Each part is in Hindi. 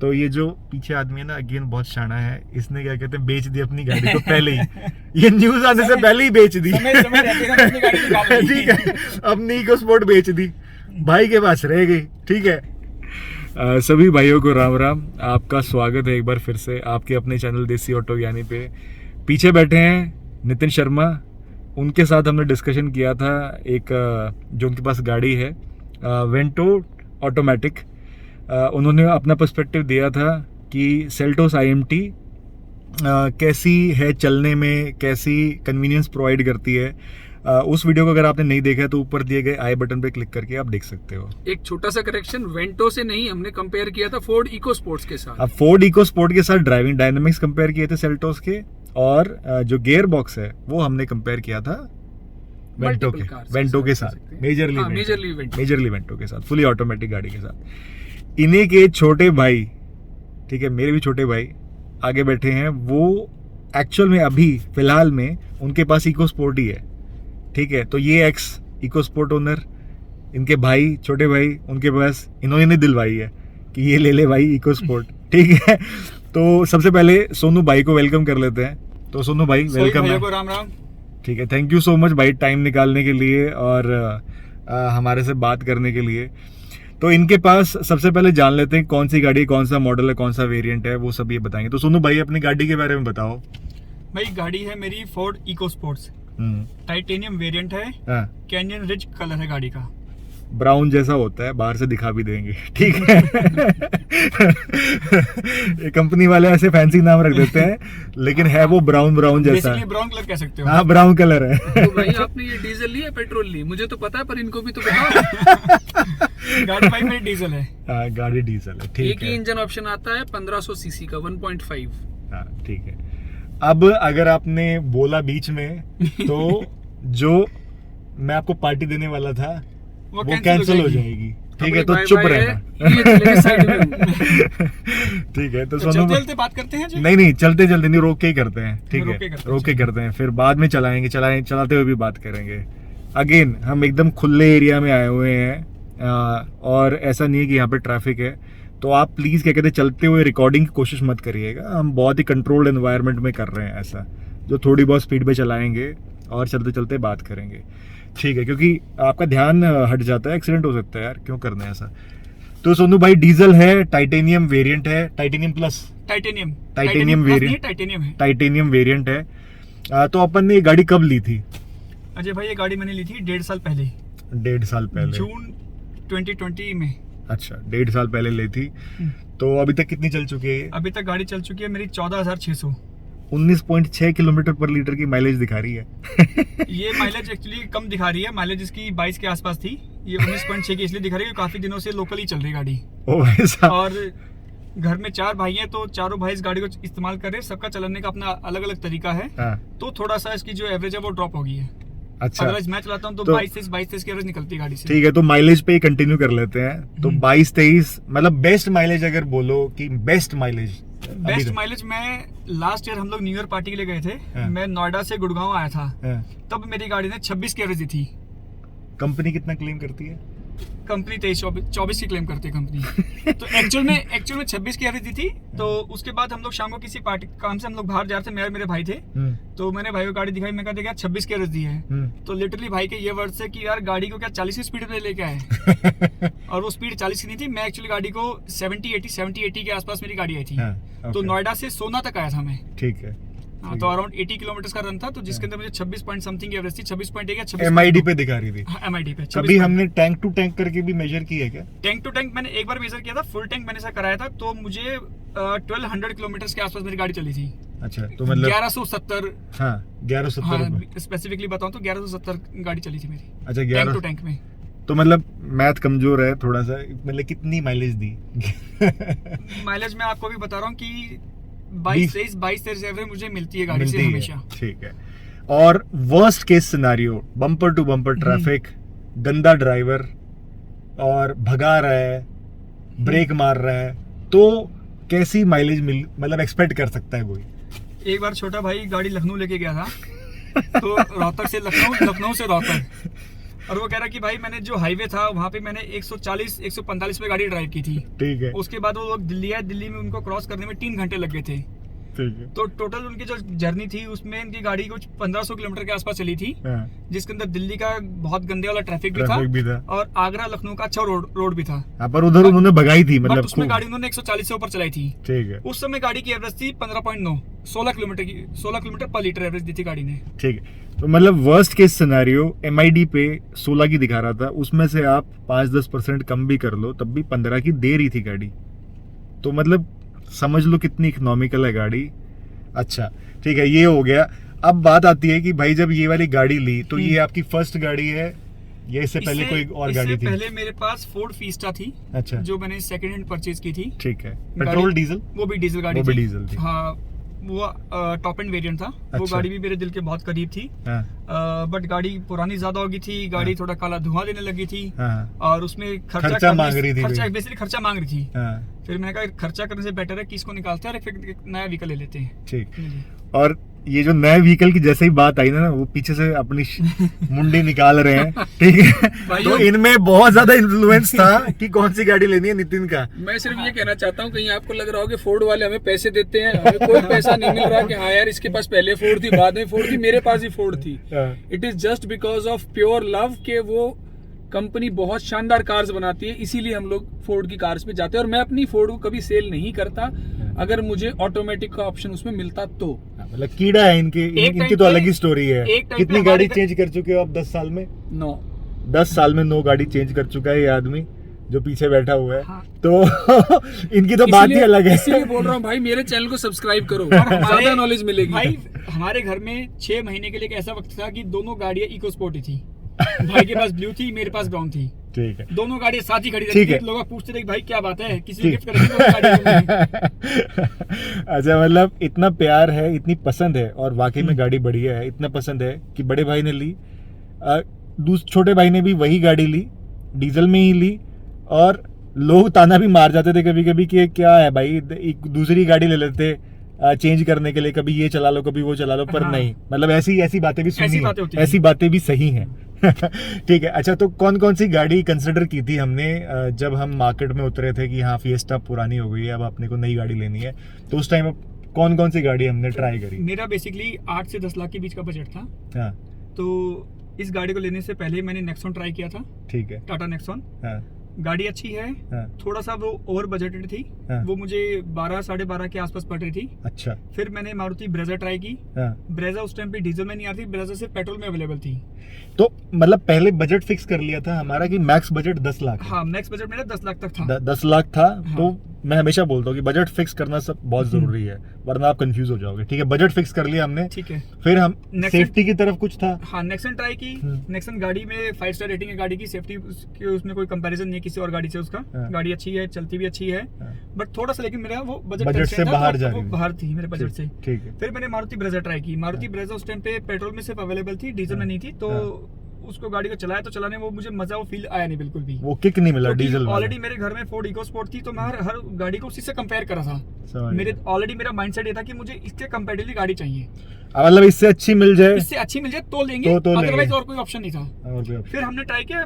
तो ये जो पीछे आदमी है ना, अगेन बहुत शाना है, इसने क्या कहते हैं बेच दी अपनी गाड़ी को पहले ही। ये न्यूज आने से पहले ही बेच दी। ठीक है, अपनी इको स्पोर्ट बेच दी, भाई के पास रह गई। ठीक है, सभी भाइयों को राम राम, आपका स्वागत है एक बार फिर से आपके अपने चैनल देसी ऑटो ज्ञानी पे। पीछे बैठे हैं नितिन शर्मा, उनके साथ हमने डिस्कशन किया था एक जो उनके पास गाड़ी है वेंटो ऑटोमेटिक। उन्होंने अपना पर्सपेक्टिव दिया था कि सेल्टोस IMT कैसी है चलने में, कैसी कन्वीनियंस प्रोवाइड करती है। उस वीडियो को अगर आपने नहीं देखा है तो ऊपर दिए गए आई बटन पे क्लिक करके आप देख सकते हो। एक छोटा सा करेक्शन, वेंटो से नहीं, हमने कंपेयर किया था फोर्ड इको स्पोर्ट्स के साथ। अब फोर्ड इको स्पोर्ट के साथ ड्राइविंग डायनामिक्स कंपेयर किए थे सेल्टोस के, और जो गियर बॉक्स है वो हमने कंपेयर किया था वेंटो के साथ, मेजरली वेंटो के साथ, फुली ऑटोमेटिक गाड़ी के साथ। इन्हीं के छोटे भाई, ठीक है, मेरे भी छोटे भाई आगे बैठे हैं, वो एक्चुअल में अभी फिलहाल में उनके पास इको स्पोर्ट ही है। ठीक है, तो ये एक्स इको स्पोर्ट ओनर, इनके भाई, छोटे भाई, उनके पास इन्होंने दिलवाई है कि ये ले ले भाई इको स्पोर्ट। ठीक है, तो सबसे पहले सोनू भाई को वेलकम कर लेते हैं। तो सोनू भाई वेलकम है। राम राम। ठीक है, थैंक यू सो मच भाई टाइम निकालने के लिए और हमारे से बात करने के लिए। तो इनके पास सबसे पहले जान लेते हैं कौन सी गाड़ी, कौन सा मॉडल है, कौन सा वेरिएंट है, वो सब ये बताएंगे। तो सोनू भाई अपनी गाड़ी के बारे में बताओ। भाई गाड़ी है मेरी Ford EcoSports, titanium variant है, कैनियन रिज कलर है गाड़ी का, ब्राउन जैसा होता है, बाहर से दिखा भी देंगे। ठीक है। ये कंपनी वाले ऐसे फैंसी नाम रख देते हैं, लेकिन है वो ब्राउन जैसा। ब्राउन कलर कह सकते हो। हाँ, ब्राउन कलर है। तो भाई आपने ये डीजल ली है पेट्रोल ली? मुझे तो पता है, पर इनको भी तो बताओ। गाड़ी भाई मेरी डीजल है। हाँ, गाड़ी डीजल है। ठीक है, एक ही इंजन ऑप्शन आता है 1500 सीसी का 1.5। हाँ, ठीक है। अब अगर आपने बोला बीच में तो जो मैं आपको पार्टी देने वाला था वो कैंसिल हो जाएगी। ठीक है, तो चुप रहना। ठीक है, तो सोनू चलते बात करते हैं जी? नहीं, चलते नहीं, रोक के ही करते हैं। ठीक है, रोक के करते हैं, फिर बाद में चलाते हुए भी बात करेंगे। अगेन हम एकदम खुले एरिया में आए हुए हैं और ऐसा नहीं है कि यहाँ पे ट्रैफिक है, तो आप प्लीज क्या कहते हैं चलते हुए रिकॉर्डिंग की कोशिश मत करिएगा। हम बहुत ही कंट्रोल्ड एनवायरनमेंट में कर रहे हैं ऐसा, जो थोड़ी बहुत स्पीड पे चलाएंगे और चलते चलते बात करेंगे। ठीक है, क्योंकि आपका ध्यान हट जाता है, एक्सीडेंट हो सकता है यार, क्यों करना है ऐसा। तो सोनू भाई डीजल है, टाइटेनियम वेरिएंट है, टाइटेनियम वेरिएंट है। तो अपन ने ये गाड़ी कब ली थी? अजय भाई ये गाड़ी मैंने ली थी 1.5 साल पहले। 1.5 साल पहले, जून 2020 में। अच्छा, 1.5 साल पहले ली थी। तो अभी तक कितनी चल चुकी है? अभी तक गाड़ी चल चुकी है मेरी 14,600। 19.6 किलोमीटर पर लीटर की माइलेज दिखा रही है। ये माइलेज एक्चुअली कम दिखा रही है, माइलेज इसकी 22 के आसपास थी। ये 19.6 की इसलिए दिखा रही है, काफी दिनों से लोकल ही चल रही गाड़ी। और घर में 4 भाई हैं, तो चारों भाई इस गाड़ी को इस्तेमाल कर रहे हैं। सबका चलाने का अपना अलग अलग तरीका है। तो थोड़ा सा इसकी जो एवरेज है वो ड्रॉप हो गई है। अच्छा, अदरवाइज मैं चलाता हूँ तो 22-23 की एवरेज निकलती है गाड़ी से। ठीक है, तो माइलेज पे कंटिन्यू कर लेते हैं। तो 22-23 मतलब बेस्ट माइलेज, अगर बोलो कि बेस्ट माइलेज मैं लास्ट ईयर हम लोग न्यू ईयर पार्टी के लिए गए थे। मैं नोएडा से गुड़गांव आया था, तब मेरी गाड़ी ने 26 की एवरेज दी थी। कंपनी कितना क्लेम करती है? कंपनी 23-24 की क्लेम करती है कंपनी। तो एक्चुअल में 26 की एवरेज दी थी। तो उसके बाद हम लोग शाम को किसी पार्टी काम से हम लोग बाहर जा रहे थे, मेरे भाई थे। तो मैंने भाई को गाड़ी दिखाई, मैं कहा 26 की एवरेज दी है। तो लिटरली भाई के ये वर्ड से कि यार गाड़ी को क्या 40 की स्पीड पे लेके आए। और वो स्पीड 40 की नहीं थी। मैं एक्चुअली गाड़ी को 70-80 के आसपास मेरी गाड़ी आई थी। तो नोएडा से सोना तक आया था मैं। ठीक है, तो अराउंड 80 किलोमीटर का रन था, तो जिसके अंदर मुझे 26 पॉइंट समथिंग की एवरेज थी। 26.1 या 26 MID पे दिखा रही थी। MID पे कभी हमने टैंक टू टैंक करके भी मेजर किया है क्या? टैंक टू टैंक मैंने एक बार मेजर किया था, फुल टैंक मैंने ऐसा कराया था, तो मुझे 1200 किलोमीटर के आसपास मेरी गाड़ी चली थी। अच्छा, तो मतलब 1170। हाँ, 1170 स्पेसिफिकली बताऊं तो 1170 गाड़ी चली थी मेरी। अच्छा, टैंक टू टैंक में। तो मतलब मैथ कमजोर है थोड़ा सा, मतलब कितनी माइलेज दी? माइलेज मैं आपको भी बता रहा हूँ कि 22-23 एवरेज मुझे मिलती है गाड़ी से हमेशा। ठीक है, और worst case scenario, bumper to bumper traffic, गंदा ड्राइवर और भगा रहा है, ब्रेक मार रहा है, तो कैसी माइलेज मतलब एक्सपेक्ट कर सकता है कोई? एक बार छोटा भाई गाड़ी लखनऊ लेके गया था। तो रोहतक से लखनऊ से रोहतक, और वो कह रहा कि भाई मैंने जो हाईवे था वहाँ पे मैंने 140 145 पे गाड़ी ड्राइव की थी। ठीक है। उसके बाद वो लोग दिल्ली आए, दिल्ली में उनको क्रॉस करने में 3 घंटे लग गए थे। ठीक है। तो टोटल उनकी जो जर्नी थी उसमें इनकी गाड़ी कुछ 1500 किलोमीटर के आसपास चली थी, जिसके अंदर दिल्ली का बहुत गंदे वाला ट्रैफिक भी था और आगरा लखनऊ का अच्छा रोड भी था। पर उधर उन्होंने भगाई थी, मतलब उसमें गाड़ी उन्होंने 140 से ऊपर चलाई थी। ठीक है। उस समय गाड़ी की एवरेज थी 15.9, 16 किलोमीटर पर लीटर एवरेज दी थी गाड़ी ने। ठीक है। तो मतलब वर्स्ट केस सिनेरियो MID पे 16 की दिखा रहा था, उसमें से आप 5-10% कम भी कर लो तब भी 15 की दे रही थी गाड़ी। तो मतलब समझ लो कितनी इकोनॉमिकल है गाड़ी। अच्छा ठीक है, ये हो गया। अब बात आती है कि भाई जब ये वाली गाड़ी ली तो ये आपकी फर्स्ट गाड़ी है या इससे पहले कोई और गाड़ी थी? पहले मेरे पास फोर्ड फीस्टा थी। अच्छा। जो मैंने सेकंड हैंड परचेज की थी। ठीक है। Petrol diesel? वो भी डीजल गाड़ी वो भी डीजल थी। हाँ, वो टॉप एंड वेरिएंट था। अच्छा। वो गाड़ी भी मेरे दिल के बहुत करीब थी। बट गाड़ी पुरानी ज्यादा हो गई थी, गाड़ी थोड़ा काला धुआं देने लगी थी और उसमें खर्चा मांग रही थी, खर्चा मांग रही थी। फिर मैंने कहा खर्चा करने से बेटर है कि इसको निकालते हैं और फिर एक नया व्हीकल ले लेते हैं। ठीक। और ये जो नए व्हीकल की जैसे ही बात आई ना, वो पीछे से अपनी मुंडी निकाल रहे हैं। ठीक है। तो इनमें बहुत ज्यादा इन्फ्लुएंस था कि कौन सी गाड़ी लेनी है नितिन का। मैं सिर्फ ये कहना चाहता हूँ, कहीं आपको लग रहा हो कि फोर्ड वाले हमें पैसे देते हैं, हमें कोई पैसा नहीं मिल रहा कि हाँ यार इसके पास पहले फोर्ड थी, बाद में फोर्ड थी, मेरे पास ही फोर्ड थी। It is just because of pure love के वो कंपनी बहुत शानदार कार्स बनाती है, इसीलिए हम लोग फोर्ड की कार्स पे जाते हैं। और मैं अपनी फोर्ड को कभी सेल नहीं करता अगर मुझे ऑटोमेटिक का ऑप्शन उसमें मिलता तो। मतलब कीड़ा है इनकी तो अलग ही स्टोरी है। कितनी गाड़ी चेंज कर चुके हो आप 10 साल में? 9। 10 साल में 9 गाड़ी चेंज कर चुका है ये आदमी जो पीछे बैठा हुआ है। हाँ। तो इनकी तो बात ही अलग है। इसीलिए बोल रहा हूँ भाई, मेरे चैनल को सब्सक्राइब करो, ज्यादा नॉलेज मिलेगी। भाई हमारे घर में 6 महीने के लिए एक ऐसा वक्त था कि दोनों गाड़ियां इको स्पोर्ट ही थी। भाई के पास ब्लू थी, मेरे पास ब्राउन थी। ठीक है। दोनों गाड़ियां साथ ही खड़ी रहती थी। लोग पूछते थे भाई क्या बात है, किसी ने गिफ्ट करेंगे? अच्छा, मतलब इतना प्यार है, इतनी पसंद है और वाकई में गाड़ी बढ़िया है। इतना पसंद है कि बड़े भाई ने ली, छोटे भाई ने भी वही गाड़ी ली, डीजल में ही ली। और लोग ताना भी मार जाते थे कभी कभी कि क्या है भाई, एक दूसरी गाड़ी ले लेते चेंज करने के लिए, कभी ये चला लो कभी वो चला लो। पर नहीं, मतलब ऐसी बातें भी सुनी, ऐसी बातें भी सही हैं। ठीक है। अच्छा, तो कौन कौन सी गाड़ी कंसिडर की थी हमने जब हम मार्केट में उतरे थे कि हाँ फिएस्टा पुरानी हो गई है, अब अपने को नई गाड़ी लेनी है, तो उस टाइम कौन कौन सी गाड़ी हमने ट्राई करी? मेरा बेसिकली 8 से 10 लाख के बीच का बजट था। हाँ। तो इस गाड़ी को लेने से पहले मैंने नेक्सॉन ट्राई किया था। ठीक है। टाटा नेक्सॉन। हाँ। गाड़ी अच्छी है। हाँ। थोड़ा सा वो ओवर बजटेड थी। हाँ। वो मुझे 12 साढ़े 12 के आसपास पड़ रही थी। अच्छा। फिर मैंने मारुति ब्रेजा ट्राई की। हाँ। ब्रेजा उस टाइम पे डीजल में नहीं आती, ब्रेजा सिर्फ पेट्रोल में अवेलेबल थी। तो मतलब पहले बजट फिक्स कर लिया था हमारा कि मैक्स बजट 10 लाख। हाँ, मैक्स बजट मेरा 10 लाख तक था। 10 लाख था। हाँ। तो मैं हमेशा बोलता हूँ कि बजट फिक्स करना सब बहुत जरूरी है, वरना आप कंफ्यूज हो जाओगे। ठीक है, बजट फिक्स कर लिया हमने। ठीक है। फिर हम सेफ्टी की तरफ कुछ था। हाँ, नेक्सन ट्राई की। नेक्सन गाड़ी में 5 स्टार रेटिंग है गाड़ी की, सेफ्टी की उसमें कोई कंपैरिजन नहीं है किसी और गाड़ी से उसका। गाड़ी अच्छी है, चलती भी अच्छी है। बट थोड़ा सा लेकिन मेरा वो बजट से बाहर जा रही है, बाहर थी मेरे बजट से। ठीक है। फिर मैंने मारुति ब्रेजा ट्राई की। मारुति ब्रेजा उस टाइम पे पेट्रोल में सिर्फ अवेलेबल थी, डीजल में नहीं थी। तो उसको गाड़ी को चलाया तो चलाने वो मुझे मजा, वो फील आया नहीं बिल्कुल भी। वो किक नहीं मिला डीजल में। ऑलरेडी मेरे घर में फोर्ड इको स्पोर्ट थी, तो मैं हर गाड़ी को उसी से कंपेयर कर रहा था। मेरा माइंडसेट ये था कि मुझे इसके कंपैरेटिवली गाड़ी चाहिए। मतलब इससे अच्छी मिल जाए तो लेंगे, अदरवाइज और कोई ऑप्शन नहीं था। फिर हमने ट्राई किया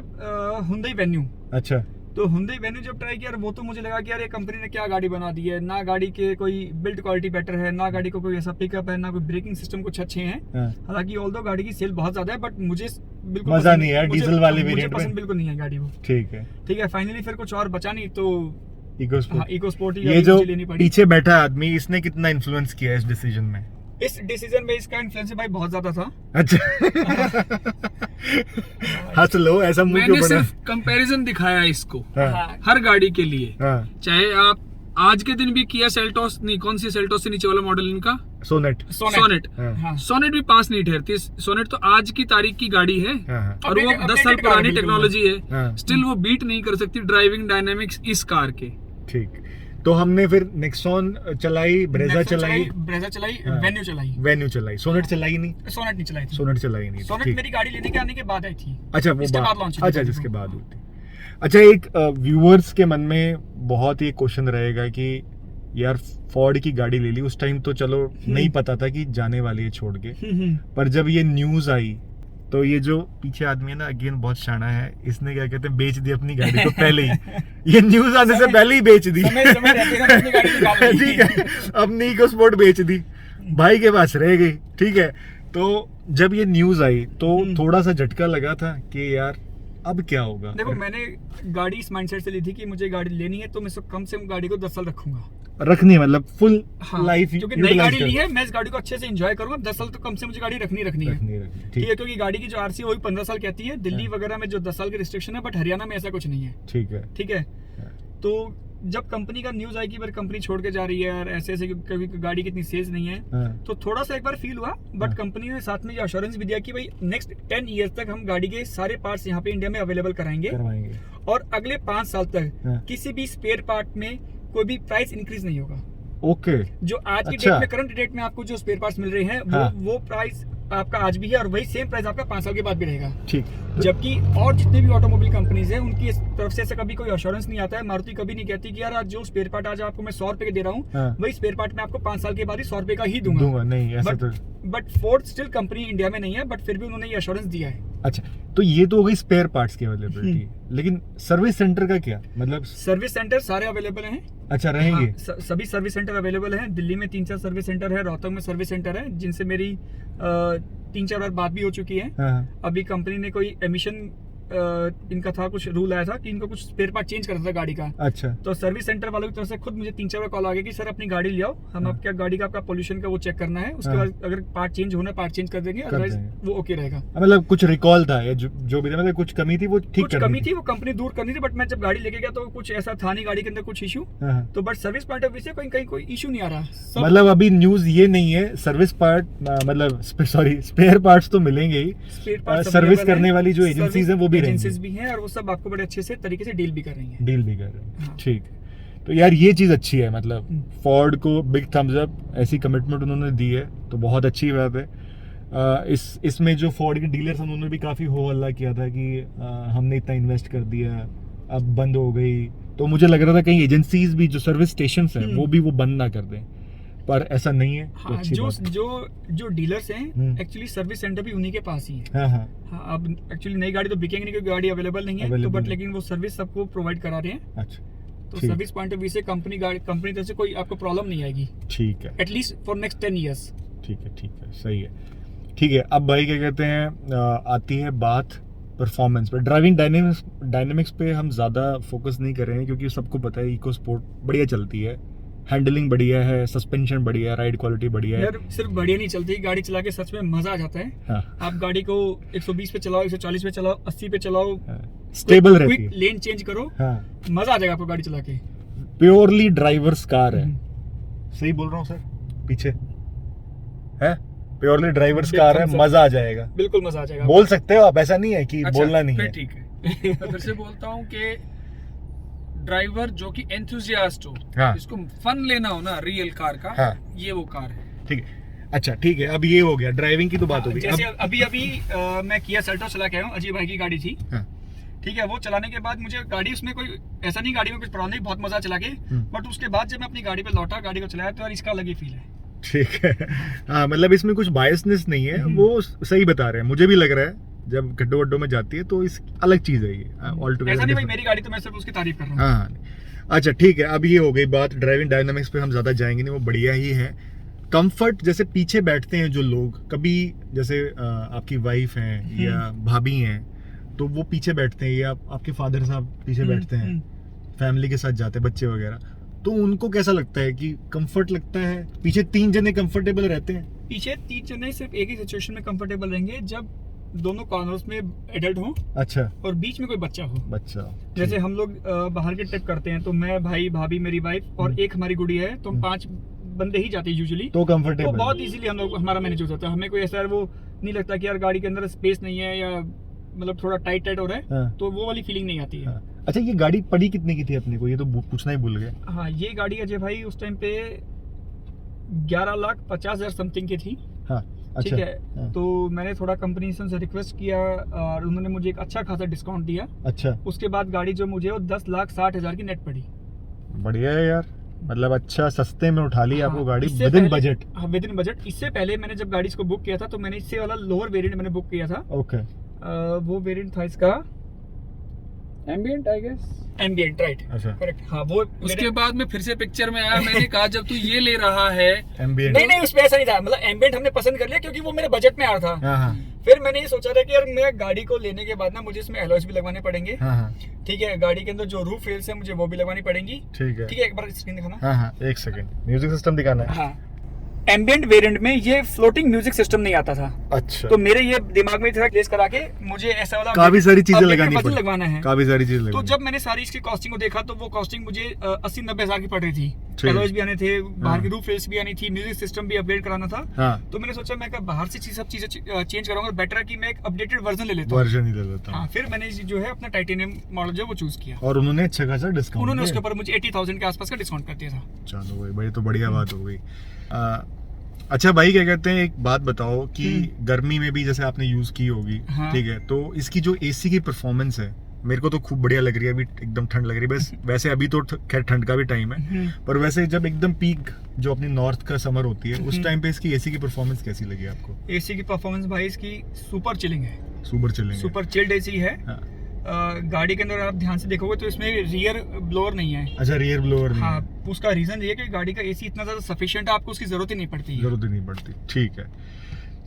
हुंडई वेन्यू। अच्छा। तो हुंडई वेन्यू जब ट्राई किया, वो तो मुझे लगा कि यार ये कंपनी ने क्या गाड़ी बना दी है, ना गाड़ी के कोई बिल्ड क्वालिटी बेटर है, ना गाड़ी को कोई ऐसा पिकअप है, ना कोई ब्रेकिंग सिस्टम कुछ अच्छे हैं। हालांकि ऑल्दो गाड़ी की सेल बहुत ज्यादा है, बट मुझे बिल्कुल मजा नहीं है डीजल वाले वेरिएंट में। पसंद बिल्कुल नहीं है गाड़ी वो। ठीक है। फाइनली फिर कुछ और बचा नहीं तो इको स्पोर्ट ये जो पीछे बैठा आदमी, इसने कितना इन्फ्लुएंस किया इस डिसीजन में? इस डिसीजन में इसका इन्फ्लुएंस भाई बहुत ज्यादा था। अच्छा। हंस लो, ऐसा मुंह क्यों बना? मैंने सिर्फ कंपैरिजन दिखाया इसको। हाँ। हर गाड़ी के लिए। हाँ। चाहे आप आज के दिन भी किया सेल्टोस, नहीं कौन सी सेल्टोस से नीचे वाला मॉडल इनका सोनेट। हाँ। सोनेट भी पास नहीं ठहरती। सोनेट तो आज की तारीख की गाड़ी है। हाँ। और वो 10 साल पुरानी टेक्नोलॉजी है। स्टिल वो बीट नहीं कर सकती ड्राइविंग डायनेमिक्स इस कार के। ठीक। तो हमने फिर नेक्सॉन चलाई, ब्रेजा चलाई, वेन्यू चलाई, सोनेट चलाई नहीं। सोनेट चलाई नहीं। सोनेट मेरी गाड़ी लेने के आने के बाद आई थी। अच्छा, वो अच्छा जिसके बाद हुई थी। अच्छा, एक व्यूअर्स के मन में बहुत ही क्वेश्चन रहेगा कि यार फोर्ड की गाड़ी ले ली, उस टाइम तो चलो नहीं पता था कि जाने वाली है छोड़ के, पर जब ये न्यूज आई तो ये जो पीछे आदमी है ना, अगेन बहुत शाना है। इसने क्या कहते हैं, बेच दी अपनी गाड़ी को पहले ही। ये न्यूज आने से पहले ही बेच दी। ठीक है, अपनी इको स्पोर्ट बेच दी, भाई के पास रह गई। ठीक है, तो जब ये न्यूज आई तो थोड़ा सा झटका लगा था कि यार अब क्या होगा। देखो, मैंने गाड़ी इस माइंडसेट से ली थी कि मुझे गाड़ी लेनी है तो मैं कम से कम गाड़ी को 10 साल रखूंगा, रखनी है, मतलब फुल लाइफ। क्योंकि नई गाड़ी ली है, मैं इस गाड़ी को अच्छे से एंजॉय करूंगा। 10 साल तो कम से मुझे गाड़ी रखनी है। ठीक है, क्योंकि गाड़ी की जो आरसी है वही 15 साल कहती है। दिल्ली वगैरह में जो 10 साल की रिस्ट्रिक्शन है, बट हरियाणा में ऐसा कुछ नहीं है। ठीक है। तो जब कंपनी का न्यूज आई कि मेरी कंपनी छोड़ के जा रही है और ऐसे ऐसे कभी गाड़ी की इतनी सेल्स नहीं है, तो थोड़ा सा एक बार फील हुआ। बट कंपनी ने साथ में ये अश्योरेंस भी दिया कि भाई नेक्स्ट 10 ईयर्स तक हम गाड़ी के सारे पार्ट्स यहाँ पे इंडिया में अवेलेबल कराएंगे और अगले 5 साल तक किसी भी स्पेयर पार्ट में कोई भी प्राइस इंक्रीज नहीं होगा। ओके। जो आज की डेट में, करंट डेट में आपको जो स्पेयर पार्ट्स मिल रहे हैं वो प्राइस आपका आज भी है और वही सेम प्राइस आपका 5 साल के बाद भी रहेगा। ठीक। जबकि और जितने भी ऑटोमोबाइल कंपनीज हैं उनकी तरफ से ऐसा कभी कोई अश्योरेंस नहीं आता है। मारुति कभी नहीं कहती कि यार आज जो स्पेयर पार्ट आज आपको मैं 100 रुपए के दे रहा हूँ, वही स्पेयर पार्ट मैं आपको 5 साल के बाद ही 100 रुपए का ही दूंगा। नहीं, ऐसा but Ford still company India में नहीं है, बट फिर भी उन्होंने ये अश्योरेंस दिया है। अच्छा, तो ये तो हो गई स्पेयर पार्ट्स की अवेलेबिलिटी, लेकिन सर्विस सेंटर का क्या, मतलब सर्विस सेंटर सारे अवेलेबल हैं। अच्छा, रहेंगे। सभी सर्विस सेंटर अवेलेबल हैं। दिल्ली में 3-4 सर्विस सेंटर है, रोहतक में सर्विस सेंटर है, जिनसे मेरी 3-4 बार बात भी हो चुकी है। अभी कंपनी ने कोई एमिशन इनका था, कुछ रूल आया था कि इनको कुछ स्पेयर पार्ट चेंज करना था गाड़ी का। अच्छा। तो सर्विस सेंटर वालों की तरफ से खुद मुझे 3-4 बार कॉल आ गया कि सर अपनी गाड़ी ले आओ, हम आपका गाड़ी का आपका पोल्यूशन का वो चेक करना है, उसके बाद अगर पार्ट चेंज होना है पार्ट चेंज कर देंगे, अदरवाइज वो ओके रहेगा। मतलब कुछ रिकॉल था या जो भी था, मतलब कुछ कमी थी वो ठीक करनी कमी थी, वो कंपनी दूर करनी थी। बट मैं जब गाड़ी लेके गया तो कुछ ऐसा था नहीं गाड़ी के अंदर कुछ इशू। तो but service point of view से कहीं कोई इशू नहीं आ रहा। मतलब अभी न्यूज ये नहीं है, सर्विस पार्ट मतलब सॉरी स्पेयर पार्ट्स तो मिलेंगे ही, सर्विस करने वाली जो एजेंसीज है वो भी हैं और वो सब आपको बड़े अच्छे से तरीके से डील भी कर रही हैं। ठीक। तो यार ये चीज अच्छी है, मतलब फोर्ड को बिग थम्स अप, ऐसी कमिटमेंट उन्होंने दी है तो बहुत अच्छी बात है। इसमें जो फोर्ड के डीलर्स उन्होंने भी काफी हो हल्ला किया था कि हमने इतना इन्वेस्ट कर दिया, अब बंद हो गई। तो मुझे लग रहा था कहीं एजेंसीज भी जो सर्विस स्टेशन है वो भी वो बंद ना कर दें, पर ऐसा नहीं है। हाँ, जो डीलर्स हैं एक्चुअली सर्विस सेंटर भी उन्हीं के पास ही है। हाँ, अब एक्चुअली नई गाड़ी तो बिकेंगे नहीं क्योंकि गाड़ी अवेलेबल नहीं है, तो बट लेकिन वो सर्विस सबको प्रोवाइड करा रहे हैं। अच्छा, तो सर्विस पॉइंट ऑफ व्यू से कंपनी तरफ से कोई आपको प्रॉब्लम नहीं आएगी। ठीक है, एटलीस्ट फॉर नेक्स्ट 10 ईयर्स। ठीक है, सही है। ठीक है, अब भाई क्या कहते हैं, आती है बात परफॉर्मेंस पे। ड्राइविंग डायनेमिक्स पे हम ज़्यादा फोकस नहीं कर रहे हैं क्योंकि सबको पता है इको स्पोर्ट बढ़िया चलती है, हैंडलिंग बढ़िया है, सस्पेंशन बढ़िया है, राइड क्वालिटी बढ़िया है। यार सिर्फ बढ़िया नहीं चलती, गाड़ी चला के सच में मजा आ जाता है। हाँ। आप गाड़ी को 120 पे चलाओ, 140 पे चलाओ, 80 पे चलाओ, स्टेबल रहती है, लेन चेंज करो, मजा आ जाएगा आपको गाड़ी चला के। प्योरली ड्राइवर्स कार है। सही बोल रहा हूँ सर? पीछे है, प्योरली ड्राइवर्स कार है, मजा आ जाएगा। बिल्कुल मजा आ जाएगा, बोल सकते हो आप, ऐसा नहीं है कि बोलना नहीं है। ठीक है, मैं फिर से बोलता हूँ कि ड्राइवर जो कि एंथुसियास्ट हो, इसको फन लेना हो ना रियल कार का, ये वो कार है। ठीक है, अच्छा ठीक है, अब ये हो गया ड्राइविंग की तो बात हो गई। जैसे अभी मैं किया सेल्टोस चला के आया हूँ, अजय भाई की गाड़ी थी। ठीक है, वो चलाने के बाद मुझे गाड़ी उसमें कोई ऐसा नहीं, गाड़ी में कुछ प्रॉब्लम नहीं, बहुत मजा चला के। बट उसके बाद जब मैं अपनी गाड़ी पे लौटा, गाड़ी को चलाया, तो यार इसका अलग ही फील है। ठीक है, हाँ, मतलब इसमें कुछ बायसनेस नहीं है, वो सही बता रहे हैं, मुझे भी लग रहा है जब गड्ढों वड्ढों में जाती है तो इस अलग चीज है ये, ऑल टुगेदर। ऐसा नहीं भाई, मेरी गाड़ी तो मैं सिर्फ उसकी तारीफ कर रहा हूँ। हाँ, अच्छा ठीक है, अब ये हो गई बात ड्राइविंग डायनामिक्स पे, हम ज्यादा जाएंगे नहीं, वो बढ़िया ही है। कंफर्ट, जैसे पीछे बैठते हैं जो लोग, कभी जैसे आपकी वाइफ हैं या भाभी हैं तो वो पीछे बैठते हैं, या आपके फादर साहब पीछे बैठते हैं, फैमिली के साथ जाते हैं, बच्चे वगैरह, तो उनको कैसा लगता है कि कंफर्ट लगता है? पीछे 3 जने कंफर्टेबल रहते हैं? पीछे 3 जने सिर्फ एक ही सिचुएशन में कंफर्टेबल रहेंगे, जब दोनों कॉर्नर्स में एडल्ट हो, अच्छा, और बीच में कोई बच्चा हो। जैसे हम लोग बाहर के ट्रिप करते हैं तो मैं, भाई, भाभी, मेरी वाइफ और एक हमारी गुड़िया है, तो हम 5 बंदे ही जाते हैं यूजुअली, तो कंफर्टेबल, तो बहुत इजीली हम लोग हमारा मैनेज हो जाता है। हमें कोई ऐसा वो नहीं लगता कि यार गाड़ी के अंदर स्पेस नहीं है या मतलब थोड़ा टाइट हो रहा है। तो वो वाली फीलिंग नहीं आती है। अच्छा, ये गाड़ी पड़ी कितने की थी अपने को, ये तो पूछना ही भूल गए। हाँ, ये गाड़ी अजय भाई उस टाइम पे 11,50,000 समथिंग की थी। हाँ, ठीक है। हाँ। तो मैंने थोड़ा कंपनी से रिक्वेस्ट किया और उन्होंने मुझे एक अच्छा खासा डिस्काउंट दिया। अच्छा, उसके बाद गाड़ी जो मुझे वो 10,60,000 की नेट पड़ी। बढ़िया है यार, मतलब अच्छा सस्ते में उठा ली आपको गाड़ी इससे विद इन पहले- बजट। हाँ, विद इन बजट। इससे पहले मैंने जब गाड़ी इसको बुक किया था तो मैंने इससे वाला लोअर वेरिएंट मैंने बुक किया था। ओके। वो वेरिएंट था इसका ambient I guess. Ambient, right, अच्छा करेक्ट। हाँ, वो उसके बाद में फिर से पिक्चर में आया, मैंने कहा जब तू ये ले रहा है एम्बिएंट। नहीं उसमें ऐसा नहीं था, मतलब एम्बिएंट हमने पसंद कर लिया क्योंकि वो मेरे बजट में आ रहा था। हाँ फिर मैंने ये सोचा था कि यार मैं गाड़ी को लेने के बाद ना मुझे इसमें एलॉयज भी लगवाने पड़ेंगे। हाँ ठीक है, गाड़ी के अंदर जो रूफ रेल्स है मुझे वो भी लगवानी पड़ेंगी। ठीक है। ठीक है, एक बार स्क्रीन दिखाना। हाँ एक सेकंड, म्यूजिक सिस्टम दिखाना है। हाँ, एम्बिएंट वेरिएंट में ये फ्लोटिंग म्यूजिक सिस्टम नहीं आता था। अच्छा। तो मेरे ये दिमाग में था प्लेस करा के मुझे ऐसा वाला काफी सारी चीजें updated लगानी version पड़ी। लगवाना है। काफी सारी चीजें तो लगानी। जब मैंने सारी इसकी कॉस्टिंग को देखा तो वो कॉस्टिंग मुझे 80-90 हजार की पड़ रही थी। ठीक। एलॉयज भी आने थे, बाहर की हाँ। रूफ रेल्स भी आनी थी, म्यूजिक सिस्टम भी अपग्रेड कराना था। हाँ तो मैंने सोचा मैं बाहर से सब चीजें चेंज करूंगा, बेटर है कि मैं एक अपडेटेड वर्जन ले लेता हूँ। वर्जन ही ले लेता हाँ, हूँ। फिर मैंने जो है अपना टाइटेनियम मॉडल जो वो चूज किया। और उन्होंने अच्छा खासा डिस्काउंट उन्होंने उसके ऊपर मुझे 80,000 के आसपास का डिस्काउंट कर दिया था। चलो भाई, भाई तो बढ़िया बात हो गई। अच्छा भाई, क्या कहते हैं, एक बात बताओ कि गर्मी में भी जैसे आपने यूज की होगी, हाँ। ठीक है, तो इसकी जो एसी की परफॉर्मेंस है मेरे को तो खूब बढ़िया लग रही है। अभी एकदम ठंड लग रही है, बस वैसे अभी तो खैर ठंड का भी टाइम है, पर वैसे जब एकदम पीक जो अपनी नॉर्थ का समर होती है उस टाइम पे इसकी एसी की परफॉर्मेंस कैसी लगी आपको? एसी की परफॉर्मेंस भाई इसकी सुपर चिलिंग है, सुपर चलेंगे। सुपर चिल्ड एसी है। हाँ। गाड़ी के अंदर आप ध्यान से देखोगे तो इसमें रियर ब्लोअर नहीं है। अच्छा, रियर ब्लोअर नहीं हाँ, है। उसका रीजन ये है कि गाड़ी का एसी इतना ज्यादा सफिशिएंट है, आपको उसकी जरूरत ही नहीं पड़ती है। जरूरत ही नहीं पड़ती। ठीक है,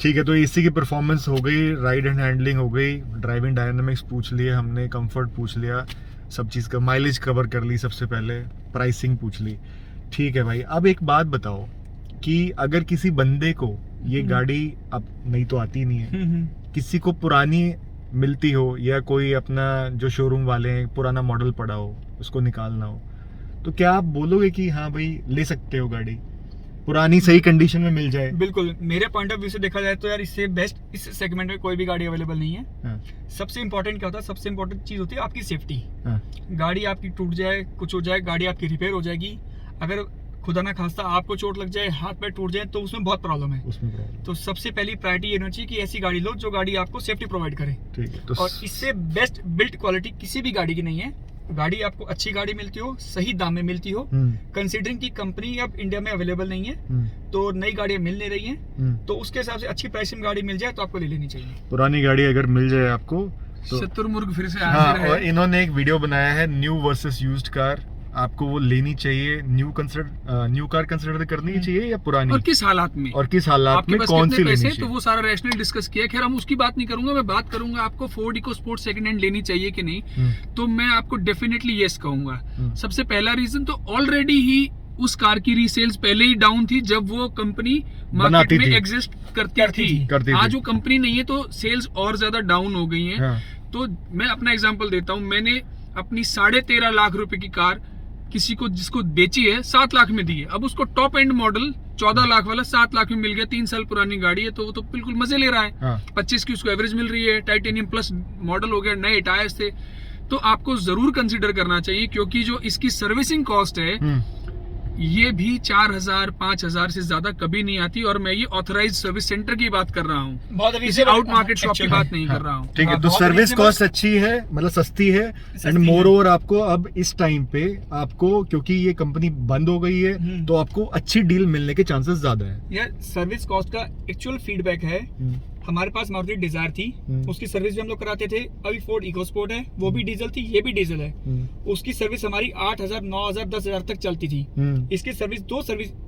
ठीक है। तो एसी की परफॉर्मेंस हो गई, राइड एंड हैंडलिंग हो गई, ड्राइविंग डायनामिक्स पूछ लिए हमने, कंफर्ट पूछ लिया, सब चीज़ का माइलेज कवर कर ली, सबसे पहले प्राइसिंग पूछ ली। ठीक है भाई, अब एक बात बताओ कि अगर किसी बंदे को ये गाड़ी अब नहीं तो आती नहीं है, किसी को पुरानी मिलती हो या कोई अपना जो शोरूम वाले हैं पुराना मॉडल पड़ा हो उसको निकालना हो, तो क्या आप बोलोगे कि हाँ भाई ले सकते हो गाड़ी, पुरानी सही कंडीशन में मिल जाए? बिल्कुल, मेरे पॉइंट ऑफ व्यू से देखा जाए तो यार इससे बेस्ट इस सेगमेंट में कोई भी गाड़ी अवेलेबल नहीं है। हाँ, सबसे इंपॉर्टेंट क्या होता है, सबसे इंपॉर्टेंट चीज होती है आपकी सेफ्टी। हाँ, गाड़ी आपकी टूट जाए, कुछ हो जाए, गाड़ी आपकी रिपेयर हो जाएगी, अगर खुदा ना खास्ता आपको चोट लग जाए, हाथ पैर टूट जाए, तो उसमें बहुत प्रॉब्लम है। उसमें प्रॉब्लम। तो सबसे पहली प्रायोरिटी ये होनी चाहिए कि ऐसी गाड़ी लो जो गाड़ी आपको सेफ्टी प्रोवाइड करे। ठीक है। तो और इससे बेस्ट बिल्ट क्वालिटी किसी भी गाड़ी की नहीं है। गाड़ी आपको अच्छी गाड़ी मिलती हो, सही दाम में मिलती हो, कंसीडरिंग की कंपनी अब इंडिया में अवेलेबल नहीं है, तो नई गाड़ियां मिल नहीं रही हैं, तो उसके हिसाब से अच्छी प्राइस में गाड़ी मिल जाए तो आपको ले लेनी चाहिए। पुरानी गाड़ी अगर मिल जाए आपको तो शत्रुमुर्ग फिर से हाँ, हाजिर और है। इन्होंने एक वीडियो बनाया है न्यू वर्सेस यूज्ड कार, आपको वो लेनी चाहिए? न्यू कार कंसिडर करनी चाहिए या पुरानी, और किस हालात में, और किस हालात आपके में पास कौन कितने सी लेनी पैसे, चाहिए? तो वो सारा रैशनल डिस्कस किया। खैर हम उसकी बात नहीं करूंगा, मैं बात करूंगा आपको फोर्ड इकोस्पोर्ट सेकंड हैंड लेनी चाहिए कि नहीं। तो मैं आपको डेफिनेटली यस कहूंगा। सबसे पहला रीजन तो ऑलरेडी ही उस कार की रीसेल्स पहले ही डाउन थी जब वो कंपनी मार्केट में एग्जिस्ट करती थी। आज वो कंपनी नहीं है तो सेल्स और ज्यादा डाउन हो गई हैं। हाँ। तो मैं अपना एग्जांपल देता हूं, मैंने अपनी 13.5 लाख रुपए की कार किसी को जिसको बेची है 7 लाख में दी है। अब उसको टॉप एंड मॉडल 14 लाख वाला 7 लाख में मिल गया, 3 साल पुरानी गाड़ी है, तो वो तो बिल्कुल मजे ले रहा है। हाँ। 25 की उसको एवरेज मिल रही है, टाइटेनियम प्लस मॉडल हो गया, नए टायर्स थे। तो आपको जरूर कंसीडर करना चाहिए, क्योंकि जो इसकी सर्विसिंग कॉस्ट है ये भी 4,000 5,000 से ज्यादा कभी नहीं आती। और मैं ये ऑथराइज सर्विस सेंटर की बात कर रहा हूँ, बहुत किसी आउट मार्केट शॉप की बात नहीं कर रहा हूँ। ठीक है। हाँ, तो बहुत सर्विस reasonable- कॉस्ट अच्छी है, मतलब सस्ती है, एंड मोर ओवर आपको अब इस टाइम पे आपको, क्योंकि ये कंपनी बंद हो गई है, तो आपको अच्छी डील मिलने के चांसेस ज्यादा है। यह सर्विस कॉस्ट का एक्चुअल फीडबैक है। हमारे पास मारुति डिजायर थी, उसकी सर्विस भी हम लोग कराते थे। अभी फोर्ड इकोस्पोर्ट है, वो भी डीजल थी, ये भी डीजल है। उसकी सर्विस हमारी 8,000 9,000 10,000 तक चलती थी। इसकी सर्विस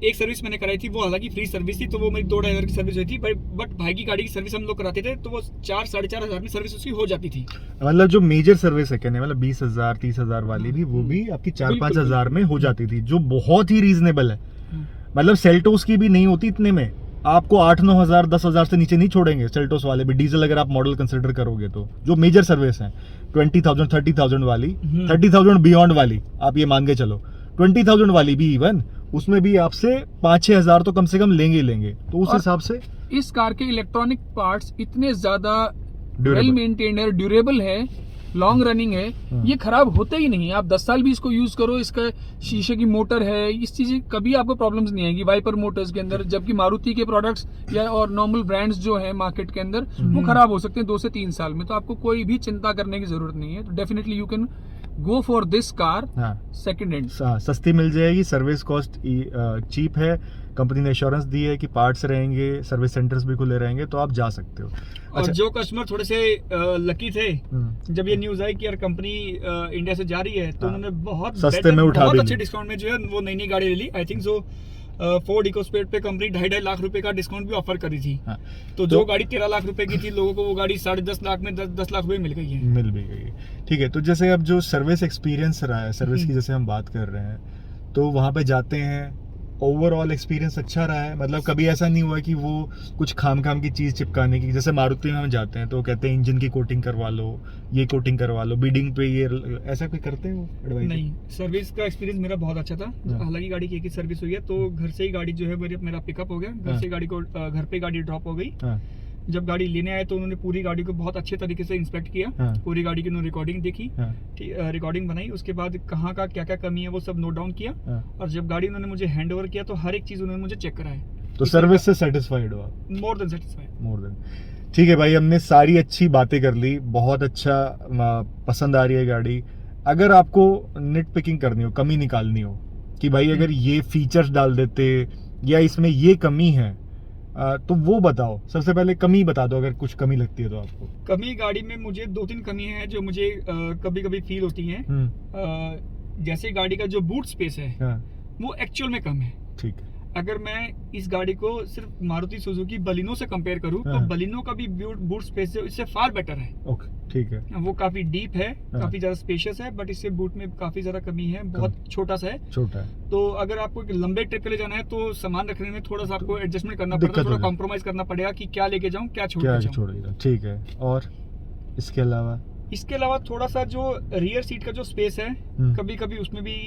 एक सर्विस मैंने कराई थी, वो हालांकि फ्री सर्विस थी, तो वो मेरी 2,500 की सर्विस हुई थी। बट भाई की गाड़ी की सर्विस हम लोग कराते थे तो वो 4-4,500 में सर्विस उसकी हो जाती थी। मतलब जो मेजर सर्विस है, कहने मतलब 20,000 30,000 वाली भी, वो भी आपकी 4-5 हजार में हो जाती थी, जो बहुत ही रीजनेबल है। मतलब सेल्टोस की भी नहीं होती इतने में, आपको 8-9 हजार 10 हजार से नीचे नहीं छोड़ेंगे सेल्टोस वाले भी, डीजल अगर आप मॉडल कंसिडर करोगे तो। जो मेजर सर्विस है 20,000 30,000 वाली, 30,000 बियॉन्ड वाली, आप ये मान के चलो 20,000 वाली भी इवन उसमें भी आपसे 5-6 हजार तो कम से कम लेंगे ही लेंगे। तो उस हिसाब से इस कार के इलेक्ट्रॉनिक पार्ट्स इतने ज्यादा Durable। वेल मेंटेन्ड है, ड्यूरेबल है, लॉन्ग रनिंग है, ये खराब होते ही नहीं। आप 10 साल भी इसको यूज करो, इसका शीशे की मोटर है, इस चीजें कभी आपको प्रॉब्लम्स नहीं आएगी वाइपर मोटर्स के अंदर। जबकि मारुति के प्रोडक्ट्स या और नॉर्मल ब्रांड्स जो है मार्केट के अंदर वो खराब हो सकते हैं 2 से 3 साल में। तो आपको कोई भी चिंता करने की जरूरत नहीं है। तो definitely you can go for this car हाँ सेकंड हैंड। सस्ती मिल जाएगी, सर्विस कॉस्ट चीप है, कंपनी ने एश्योरेंस दी है कि पार्ट्स रहेंगे, सर्विस सेंटर्स भी खुले रहेंगे, तो आप जा सकते हो। और जो कस्टमर थोड़े से लकी थे, जब ये न्यूज आई कि यार कंपनी इंडिया से जा रही है, तो उन्होंने बहुत सस्ते में उठा बहुत अच्छे डिस्काउंट में जो है वो नई गाड़ी ले ली। आई थिंक सो फोर्ड इकोस्पेड पे कंपनी 2.5 लाख रुपए का डिस्काउंट भी ऑफर करी थी। हाँ। तो जो गाड़ी 13 लाख रुपए की थी, लोगों को वो गाड़ी 10.5 लाख में 10 लाख रुपए मिल गई है। मिल भी गई है, ठीक है। तो जैसे अब जो सर्विस एक्सपीरियंस रहा है, सर्विस की जैसे हम बात कर रहे हैं, तो वहाँ पे जाते हैं, ओवरऑल एक्सपीरियंस अच्छा रहा है? मतलब कभी ऐसा नहीं हुआ कि वो कुछ खाम की चीज़ चिपकाने की, जैसे मारुति में हम जाते हैं तो कहते हैं इंजन की कोटिंग करवा लो, ये कोटिंग करवा लो, बीडिंग पे ये, ऐसा कोई करते हैं वो एडवाइस? नहीं, सर्विस का एक्सपीरियंस मेरा बहुत अच्छा था। हालांकि गाड़ी की एक ही सर्विस हुई है, तो घर से ही गाड़ी जो है मेरा पिकअप हो गया, घर से गाड़ी को घर पे गाड़ी ड्रॉप हो गई। जब गाड़ी लेने आए तो उन्होंने पूरी गाड़ी को बहुत अच्छे तरीके से इंस्पेक्ट किया। पूरी गाड़ी की उन्होंने रिकॉर्डिंग देखी, रिकॉर्डिंग बनाई, उसके बाद कहाँ का क्या क्या कमी है वो सब नोट डाउन किया। और जब गाड़ी उन्होंने मुझे हैंड ओवर किया तो हर एक चीज उन्होंने मुझे चेक कराया। तो सर्विस से सेटिस्फाइड हो आप? More than satisfied. More than, ठीक है भाई, हमने सारी अच्छी बातें कर ली, बहुत अच्छा पसंद आ रही है गाड़ी। अगर आपको निट पिकिंग करनी हो, कमी निकालनी हो कि भाई अगर ये फीचर्स डाल देते या इसमें ये कमी है, तो वो बताओ। सबसे पहले कमी बता दो, अगर कुछ कमी लगती है तो आपको। कमी गाड़ी में मुझे 2-3 कमी है जो मुझे कभी कभी फील होती हैं। जैसे गाड़ी का जो बूट स्पेस है वो एक्चुअल में कम है। ठीक है। अगर मैं इस गाड़ी को सिर्फ मारुति सुजुकी बलिनो से कंपेयर करूं, तो बलिनो का भी बूट स्पेस जो इससे फार बेटर है। ओके, ठीक है। वो काफी डीप है, काफी ज्यादा स्पेशियस है, बट इससे बूट में काफी ज्यादा कमी है, बहुत छोटा सा है। छोटा है। तो अगर आपको एक लंबे ट्रिप के लिए जाना है तो सामान रखने में थोड़ा सा आपको एडजस्टमेंट करना पड़ेगा, थोड़ा कॉम्प्रोमाइज करना पड़ेगा कि क्या लेके जाऊं, क्या छोड़ के जाऊं। ठीक है। और इसके अलावा थोड़ा सा जो रियर सीट का जो स्पेस है, कभी कभी उसमें भी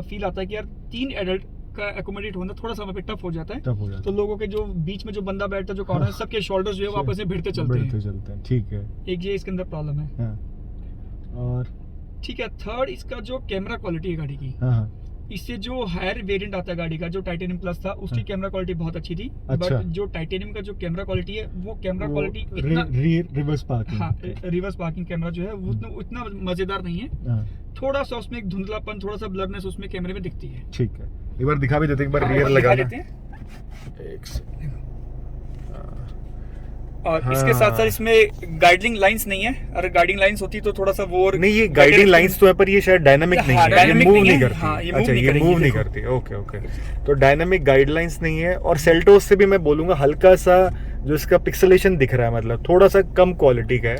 फील आता है कि यार 3 एडल्ट का एकोमोडेट होना थोड़ा सा पे टफ हो जाता है। तो लोगों के जो बीच में जो बंदा बैठता है, जो कॉर्नर, सबके शोल्डर्स जो है वो आपस में भिड़ते चलते हैं। ठीक है, एक ये इसके अंदर प्रॉब्लम है। और ठीक है, थर्ड इसका जो कैमरा क्वालिटी है गाड़ी की, इससे जो हायर वेरिएंट आता है गाड़ी का, जो टाइटेनियम प्लस था, उसकी कैमरा क्वालिटी बहुत अच्छी थी। अच्छा। बट जो टाइटेनियम का जो कैमरा क्वालिटी है, वो कैमरा क्वालिटी रिवर्स पार्किंग, हाँ, रिवर्स पार्किंग कैमरा जो है वो उतना मजेदार नहीं है। थोड़ा सा उसमें एक धुंधलापन, थोड़ा सा ब्लरनेस उसमें कैमरे में दिखती है। ठीक है, एक बार दिखा भी देते हैं, एक बार रियर लगा देते हैं। और इसके साथ साथ इसमें गाइडिंग लाइंस नहीं है। अगर गाइडिंग लाइंस होती तो थोड़ा सा वो नहीं, ये गाइडिंग लाइंस तो है पर ये शायद डायनामिक नहीं है, ये मूव नहीं करती। हाँ, ये अच्छा, ये मूव नहीं करती। ओके। तो डायनामिक गाइडलाइंस नहीं है। और सेल्टोस से भी मैं बोलूंगा हल्का सा जो इसका पिक्सेलेशन दिख रहा है, मतलब थोड़ा सा कम क्वालिटी का है,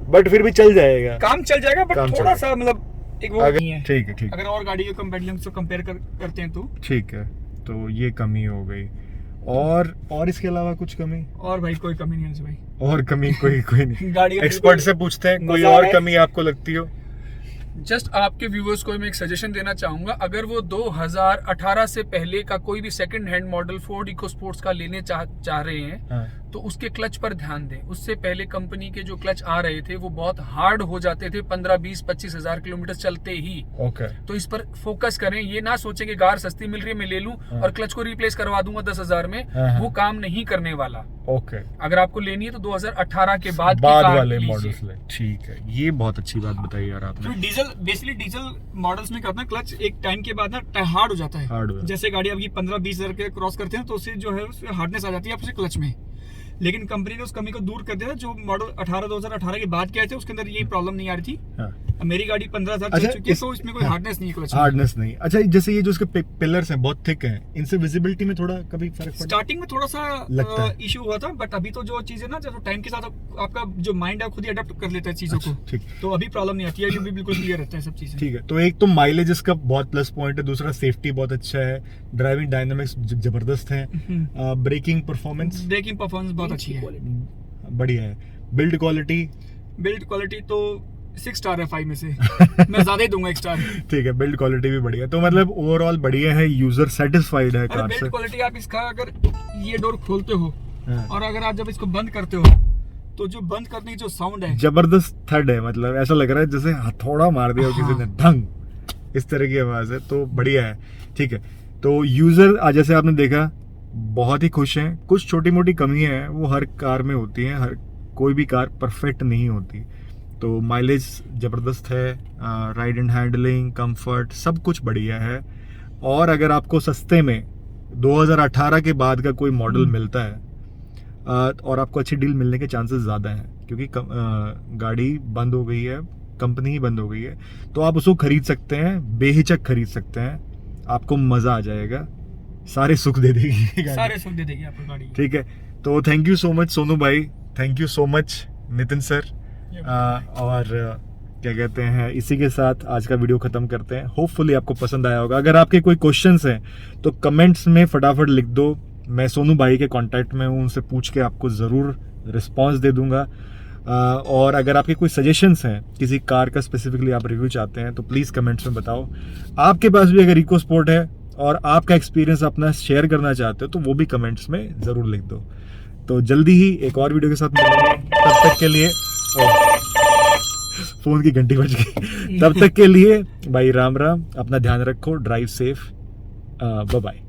बट फिर भी चल जाएगा, काम चल जाएगा, बट थोड़ा सा मतलब एक वो नहीं है। ठीक है। अगर और गाड़ी के कंपैरिजन से कंपेयर करते हैं तो ठीक है। तो ये कमी हो गई। और इसके अलावा कुछ कमी? और भाई कोई कमी नहीं है भाई। और कमी कोई नहीं। गाड़ी एक्सपर्ट से पूछते हैं, कोई और कमी आपको लगती हो? जस्ट आपके व्यूवर्स को मैं एक सजेशन देना चाहूंगा, अगर वो 2018 से पहले का कोई भी second hand model Ford EcoSports का लेने चाह रहे हैं, तो उसके क्लच पर ध्यान दें। उससे पहले कंपनी के जो क्लच आ रहे थे वो बहुत हार्ड हो जाते थे 15, 20, 25 हजार किलोमीटर चलते ही। तो इस पर फोकस करें, ये ना सोचें कि कार सस्ती मिल रही है मैं ले लूं और क्लच को रिप्लेस करवा दूंगा 10,000 में, वो काम नहीं करने वाला। अगर आपको लेनी है तो 2018 के बाद वाले मॉडल्स लें। ठीक है, ये बहुत अच्छी बात बताई यार आपने। डीजल मॉडल्स में करना क्लच एक टाइम के बाद ना हार्ड हो जाता है। जैसे गाड़ी आपकी 15-20 हजार के क्रॉस करते हैं तो उससे जो है उसमें हार्डनेस आ जाती है आपसे क्लच में। लेकिन कंपनी ने उस कमी को दूर कर दिया। जो मॉडल 2018 के बाद के आए थे उसके अंदर ये प्रॉब्लम नहीं आ रही थी। मेरी गाड़ी 15,000 चल चुकी है, तो इसमें कोई हार्डनेस नहीं है, हार्डनेस नहीं। अच्छा, जैसे ये जो उसके पिलर्स हैं बहुत थिक हैं, इनसे विजिबिलिटी में थोड़ा कभी फर्क पड़ा? स्टार्टिंग में थोड़ा सा इशू हुआ था, बट अभी तो जो चीज है ना, जब टाइम के साथ आपका जो माइंड है खुद ही अडॉप्ट कर लेता है चीजों को, ठीक, तो अभी प्रॉब्लम नहीं आती है, ये भी बिल्कुल क्लियर रहता है सब चीजें। ठीक है, तो एक तो माइलेज इसका बहुत प्लस पॉइंट है, दूसरा सेफ्टी बहुत अच्छा है, ड्राइविंग डायनामिक्स जबरदस्त है, ब्रेकिंग परफॉर्मेंस बहुत अच्छी है, बढ़िया है। बिल्ड क्वालिटी तो 6 स्टार है 5 में से। मैं ज्यादा ही दूंगा 1 स्टार। ठीक है, बिल्ड क्वालिटी भी बढ़िया, तो मतलब ओवरऑल बढ़िया है, यूजर सेटिस्फाइड है कार से। बिल्ड क्वालिटी आप इसका अगर ये डोर खोलते हो और अगर आप जब इसको बंद करते हो तो जो बंद करने की जो साउंड है जबरदस्त थर्ड है, मतलब ऐसा लग रहा है जैसे हथौड़ा मार दिया किसी ने, ढंग, इस तरह की आवाज है, तो बढ़िया है। ठीक है, तो यूजर आज जैसे आपने देखा बहुत ही खुश हैं। कुछ छोटी मोटी कमियां हैं वो हर कार में होती हैं, हर कोई भी कार परफेक्ट नहीं होती, तो माइलेज ज़बरदस्त है, राइड एंड हैंडलिंग, कंफर्ट सब कुछ बढ़िया है। और अगर आपको सस्ते में 2018 के बाद का कोई मॉडल मिलता है और आपको अच्छी डील मिलने के चांसेस ज़्यादा हैं, क्योंकि गाड़ी बंद हो गई है, कंपनी ही बंद हो गई है, तो आप उसको खरीद सकते हैं, बेहिचक खरीद सकते हैं, आपको मज़ा आ जाएगा, सारे सुख दे देगी गाड़ी। सारे सुख दे देगी आपको गाड़ी। ठीक है, तो thank you so much Sonu भाई, thank you so much Nitin sir. और क्या कहते हैं, इसी के साथ आज का वीडियो ख़त्म करते हैं। होपफुली आपको पसंद आया होगा। अगर आपके कोई क्वेश्चंस हैं तो कमेंट्स में फटाफट लिख दो, मैं सोनू भाई के कांटेक्ट में हूँ, उनसे पूछ के आपको ज़रूर रिस्पांस दे दूंगा। और अगर आपके कोई सजेशंस हैं, किसी कार का स्पेसिफिकली आप रिव्यू चाहते हैं, तो प्लीज़ कमेंट्स में बताओ। आपके पास भी अगर इको स्पोर्ट है और आपका एक्सपीरियंस अपना शेयर करना चाहते हो तो वो भी कमेंट्स में ज़रूर लिख दो। तो जल्दी ही एक और वीडियो के साथ मिलेंगे, तब तक के लिए फ़ोन की घंटी बज गई। तब तक के लिए भाई राम राम, अपना ध्यान रखो, ड्राइव सेफ, बाय बाय।